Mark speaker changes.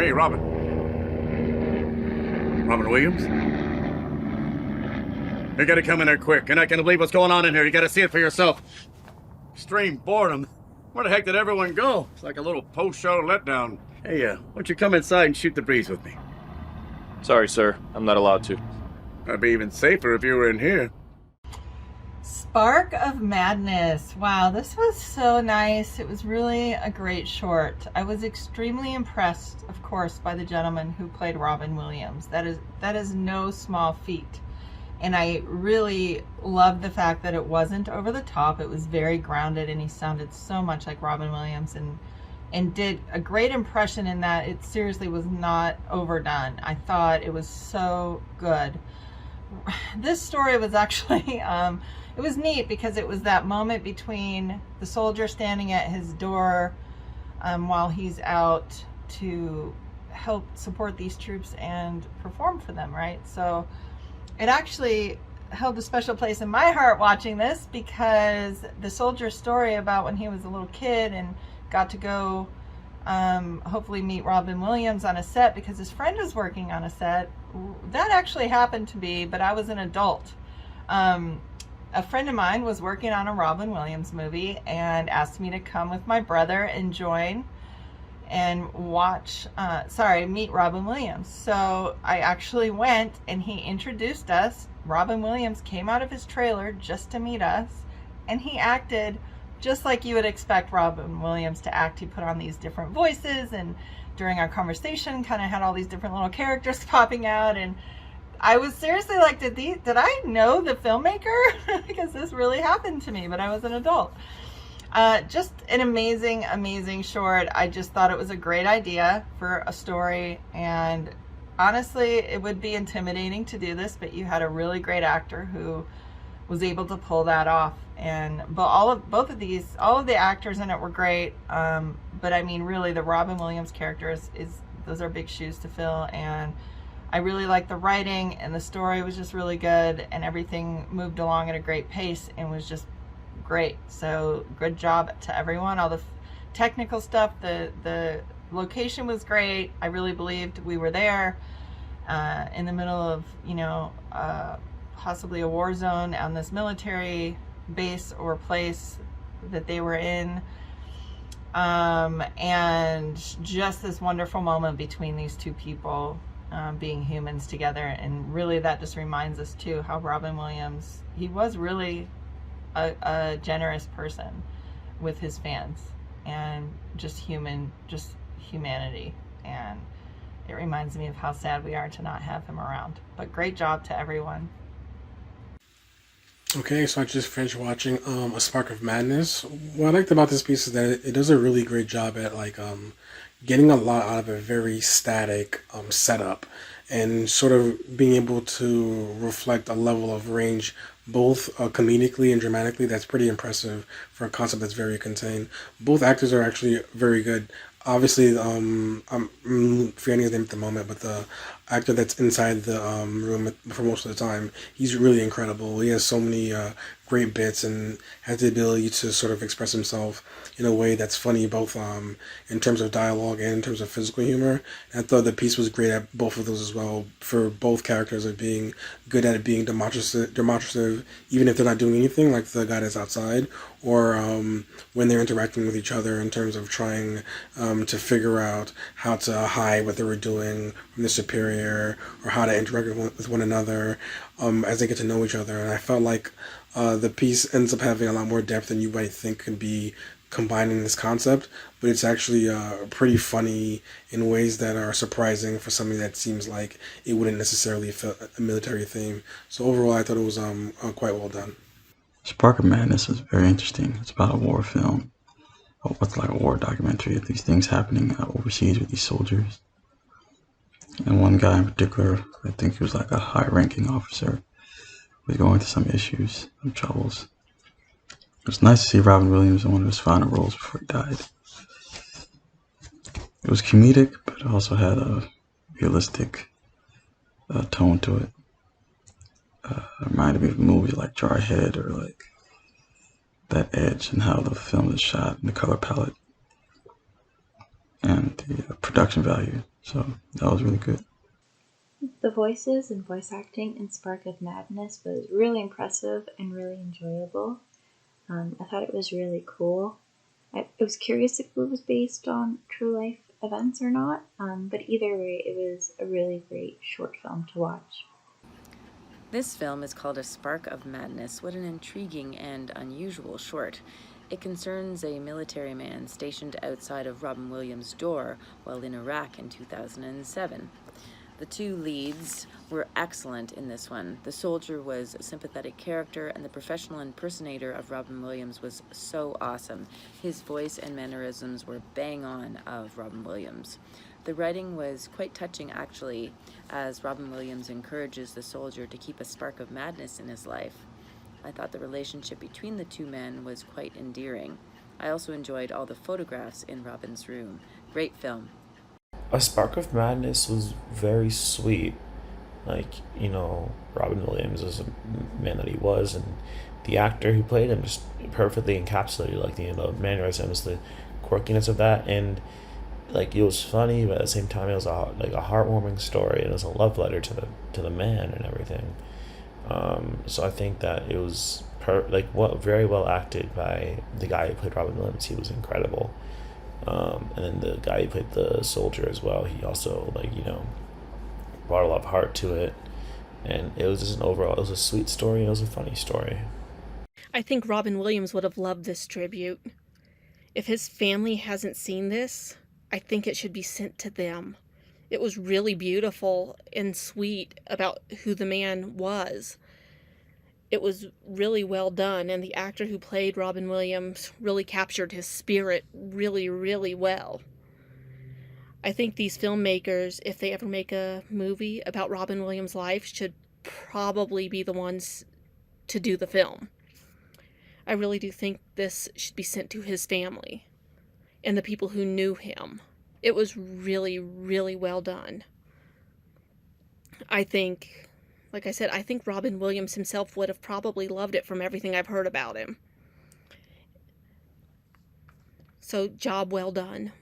Speaker 1: me, Robin. Robin Williams? You gotta come in here quick. You're not gonna believe what's going on in here. You gotta see it for yourself. Extreme boredom. Where the heck did everyone go? It's like a little post-show letdown. Hey, why don't you come inside and shoot the breeze with me?
Speaker 2: Sorry, sir. I'm not allowed to.
Speaker 1: That'd be even safer if you were in here.
Speaker 3: Spark of Madness. Wow, this was so nice. It was really a great short. I was extremely impressed, of course, by the gentleman who played Robin Williams. That is no small feat. And I really loved the fact that it wasn't over the top. It was very grounded, and he sounded so much like Robin Williams and did a great impression in that it seriously was not overdone. I thought it was so good. This story was actually, it was neat because it was that moment between the soldier standing at his door while he's out to help support these troops and perform for them, right? So it actually held a special place in my heart watching this because the soldier's story about when he was a little kid and got to go hopefully meet Robin Williams on a set because his friend was working on a set. That actually happened to me, but I was an adult. A friend of mine was working on a Robin Williams movie and asked me to come with my brother and join and meet Robin Williams. So I actually went and he introduced us. Robin Williams came out of his trailer just to meet us, and he acted just like you would expect Robin Williams to act. He put on these different voices, and during our conversation kind of had all these different little characters popping out, and I was seriously like, did I know the filmmaker? Because this really happened to me, but I was an adult. Just an amazing short. I just thought it was a great idea for a story, and honestly, it would be intimidating to do this, but you had a really great actor who was able to pull that off. But all of the actors in it were great. But I mean, really, the Robin Williams character those are big shoes to fill, and I really liked the writing, and the story was just really good, and everything moved along at a great pace and was just great. So good job to everyone. All the technical stuff, the location was great. I really believed we were there in the middle of possibly a war zone on this military base or place that they were in, and just this wonderful moment between these two people being humans together. And really that just reminds us too how Robin Williams, he was really a generous person with his fans and just humanity, and it reminds me of how sad we are to not have him around. But great job to everyone.
Speaker 4: Okay, so I just finished watching A Spark of Madness. What I liked about this piece is that it does a really great job at getting a lot out of a very static setup, and sort of being able to reflect a level of range both comedically and dramatically that's pretty impressive for a concept that's very contained. Both actors are actually very good. Obviously, I'm forgetting his name at the moment, but the actor that's inside the room for most of the time, he's really incredible. He has so many great bits and has the ability to sort of express himself in a way that's funny, both in terms of dialogue and in terms of physical humor. And I thought the piece was great at both of those as well, for both characters of being good at it, being demonstrative, even if they're not doing anything, like the guy that's outside, or when they're interacting with each other in terms of trying to figure out how to hide what they were doing from the superior, or how to interact with one another as they get to know each other. And I felt like the piece ends up having a lot more depth than you might think could be combining this concept, but it's actually pretty funny in ways that are surprising for something that seems like it wouldn't necessarily fit a military theme. So overall, I thought it was quite well done.
Speaker 5: Spark of Madness is very interesting. It's about a war film. What's like a war documentary of these things happening overseas with these soldiers. And one guy in particular, I think he was like a high-ranking officer, was going through some issues and troubles. It was nice to see Robin Williams in one of his final roles before he died. It was comedic, but it also had a realistic tone to it. It reminded me of movies like Jarhead, or like that edge and how the film is shot and the color palette and the production value So that was really good.
Speaker 6: The voices and voice acting in Spark of Madness was really impressive and really enjoyable. I thought it was really cool. I was curious if it was based on true life events or not, but either way, it was a really great short film to watch.
Speaker 7: This film is called A Spark of Madness. What an intriguing and unusual short. It concerns a military man stationed outside of Robin Williams' door while in Iraq in 2007. The two leads were excellent in this one. The soldier was a sympathetic character, and the professional impersonator of Robin Williams was so awesome. His voice and mannerisms were bang on of Robin Williams. The writing was quite touching, actually, as Robin Williams encourages the soldier to keep a spark of madness in his life. I thought the relationship between the two men was quite endearing. I also enjoyed all the photographs in Robin's room. Great film.
Speaker 8: A Spark of Madness was very sweet. Like, Robin Williams is a man that he was, and the actor who played him just perfectly encapsulated, like, the mannerisms, the quirkiness of that, and, like, it was funny, but at the same time, it was a heartwarming story, and it was a love letter to the man and everything. So I think that it was very well acted by the guy who played Robin Williams. He was incredible. And then the guy who played the soldier as well, he also brought a lot of heart to it, and it was just it was a sweet story, and it was a funny story.
Speaker 9: I think Robin Williams would have loved this tribute. If his family hasn't seen this, I think it should be sent to them. It was really beautiful and sweet about who the man was. It was really well done, and the actor who played Robin Williams really captured his spirit really, really well. I think these filmmakers, if they ever make a movie about Robin Williams' life, should probably be the ones to do the film. I really do think this should be sent to his family and the people who knew him. It was really, really well done. I think, like I said, I think Robin Williams himself would have probably loved it from everything I've heard about him. So, job well done.